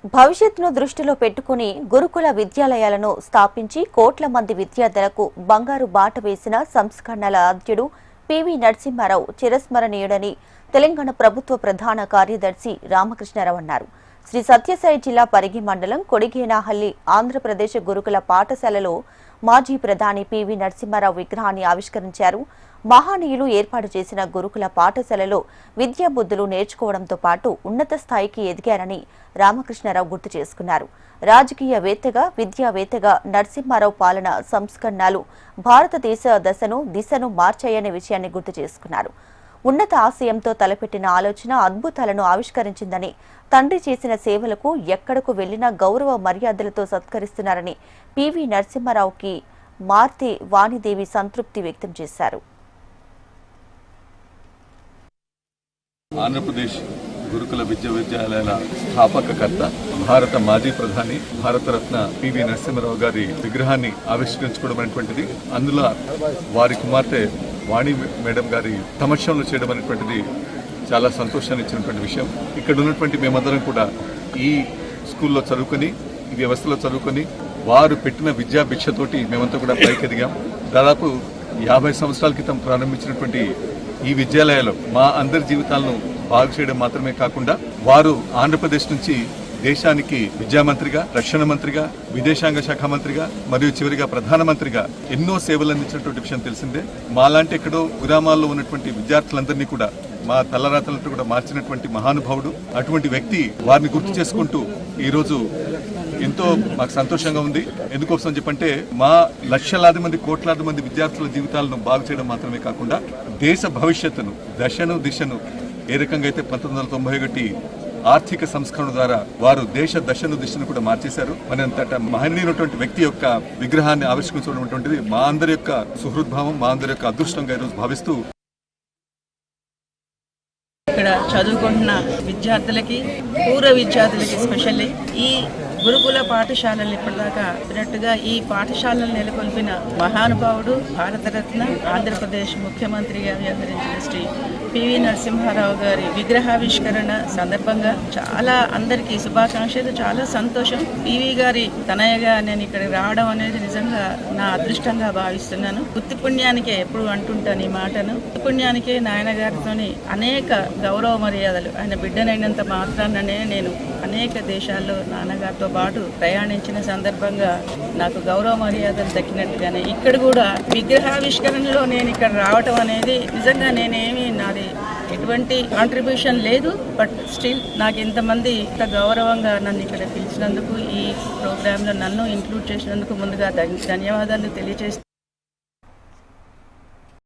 భవిష్యత్తును దృష్టిలో పెట్టుకుని గురుకుల విద్యాలయాలను స్థాపించి కోట్ల మంది విద్యార్థులకు బంగారు బాట వేసిన సంస్కరణల ఆద్యుడు పివి నరసింహారావు చిరస్మరణీయుడని తెలంగాణ ప్రభుత్వ ప్రధాన కార్యదర్శి రామకృష్ణారావు అన్నారు. శ్రీ సత్యసాయి జిల్లా పరిగి మండలం కొడిగేనాహల్లి ఆంధ్రప్రదేశ్ గురుకుల పాఠశాలలో మాజీ ప్రధాని పివి నరసింహారావు విగ్రహాన్ని ఆవిష్కరించారు. మహానీయులు ఏర్పాటు చేసిన గురుకుల పాఠశాలలో విద్యాబుద్ధులు నేర్చుకోవడంతో పాటు ఉన్నత స్థాయికి ఎదిగారని రామకృష్ణారావు గుర్తు చేసుకున్నారు. రాజకీయవేత్తగా, విద్యావేత్తగా నరసింహారావు పాలన సంస్కరణలు భారతదేశ దిశను మార్చాయనే విషయాన్ని గుర్తు చేసుకున్నారు. ఉన్నత ఆశయంతో తలపెట్టిన ఆలోచన అద్భుతాలను ఆవిష్కరించిందని, తండ్రి చేసిన సేవలకు ఎక్కడకు వెళ్లినా గౌరవ మర్యాదలతో సత్కరిస్తున్నారని పివి నరసింహారావుకి మార్తి వాణిదేవి సంతృప్తి వ్యక్తం చేశారు. ఆంధ్రప్రదేశ్ గురుకుల విద్యాలయాల స్థాపకకర్త, భారత మాజీ ప్రధాని, భారతరత్న పివి నరసింహారావు గారి విగ్రహాన్ని ఆవిష్కరించుకోవడం అనేటువంటిది, అందులో వారి కుమార్తె వాణి మేడం గారి సమక్షంలో చేయడం అనేటువంటిది చాలా సంతోషాన్ని ఇచ్చినటువంటి విషయం. ఇక్కడ ఉన్నటువంటి మేమందరం కూడా ఈ స్కూల్లో చదువుకొని, ఈ వ్యవస్థలో చదువుకొని, వారు పెట్టిన విద్యా భిక్షతోటి మేమంతా కూడా పైకి ఎదిగాం. దాదాపు 50 సంవత్సరాల క్రితం ప్రారంభించినటువంటి ఈ విద్యాలయాలు మా అందరి జీవితాలను బాగు చేయడం మాత్రమే కాకుండా, వారు ఆంధ్రప్రదేశ్ నుంచి దేశానికి విద్యామంత్రిగా, రక్షణ మంత్రిగా, విదేశాంగ శాఖ మంత్రిగా మరియు చివరిగా ప్రధానమంత్రిగా ఎన్నో సేవలు అందించినటువంటి విషయం తెలిసిందే. మాలాంటి ఎక్కడో గ్రామాల్లో ఉన్నటువంటి విద్యార్థులందరినీ కూడా మా తలరాతలతో కూడా మార్చినటువంటి మహానుభావుడు. అటువంటి వ్యక్తి వారిని గుర్తు చేసుకుంటూ ఈరోజు ఎంతో మాకు సంతోషంగా ఉంది. ఎందుకోసం చెప్పంటే, మా లక్షలాది మంది, కోట్లాది మంది విద్యార్థుల జీవితాలను బాగు చేయడం మాత్రమే కాకుండా దేశ భవిష్యత్తును, దిశను ఏ రకంగా అయితే 1991 ఆర్థిక సంస్కరణ ద్వారా వారు దేశ దిశను కూడా మార్చేశారు. మనంతట మహనీయునటువంటి వ్యక్తి యొక్క విగ్రహాన్ని ఆవిష్కరించడం మా అందరి యొక్క సుహృద్భావం, మా అందరి యొక్క అదృష్టంగా ఈరోజు భావిస్తూ, ఇక్కడ చదువుకుంటున్న విద్యార్థులకి, పూర్వ విద్యార్థులకి ఎస్పెషల్లీ ఈ గురుకుల పాఠశాలలు ఇప్పటిదాకా చెప్పినట్టుగా ఈ పాఠశాలను నెలకొల్పిన మహానుభావుడు, భారతరత్న, ఆంధ్రప్రదేశ్ ముఖ్యమంత్రిగా వ్యవహరించిన శ్రీ పివి నరసింహారావు గారి విగ్రహావిష్కరణ సందర్భంగా చాలా అందరికీ శుభాకాంక్షలు. చాలా సంతోషం. పివి గారి తనయగా నేను ఇక్కడికి రావడం అనేది నిజంగా నా అదృష్టంగా భావిస్తున్నాను. వృత్తి పుణ్యానికే ఎప్పుడు అంటుంటాను ఈ మాటను. వృత్తి పుణ్యానికే నాయన గారితో అనేక గౌరవ మర్యాదలు, ఆయన బిడ్డనైనంత మాత్రాననే నేను అనేక దేశాల్లో నాన్నగారితో పాటు ప్రయాణించిన సందర్భంగా నాకు గౌరవ మర్యాదలు దక్కినట్టుగానే ఇక్కడ కూడా విగ్రహావిష్కరణలో నేను ఇక్కడ రావటం అనేది నిజంగా నాది ఎటువంటి కాంట్రిబ్యూషన్ లేదు. బట్ స్టిల్ నాకు ఇంతమంది ఇంత గౌరవంగా నన్ను ఇక్కడ పిలిచినందుకు, ఈ ప్రోగ్రాంలో నన్ను ఇంక్లూడ్ చేసినందుకు ముందుగా ధన్యవాదాలు తెలియజేస్తాను.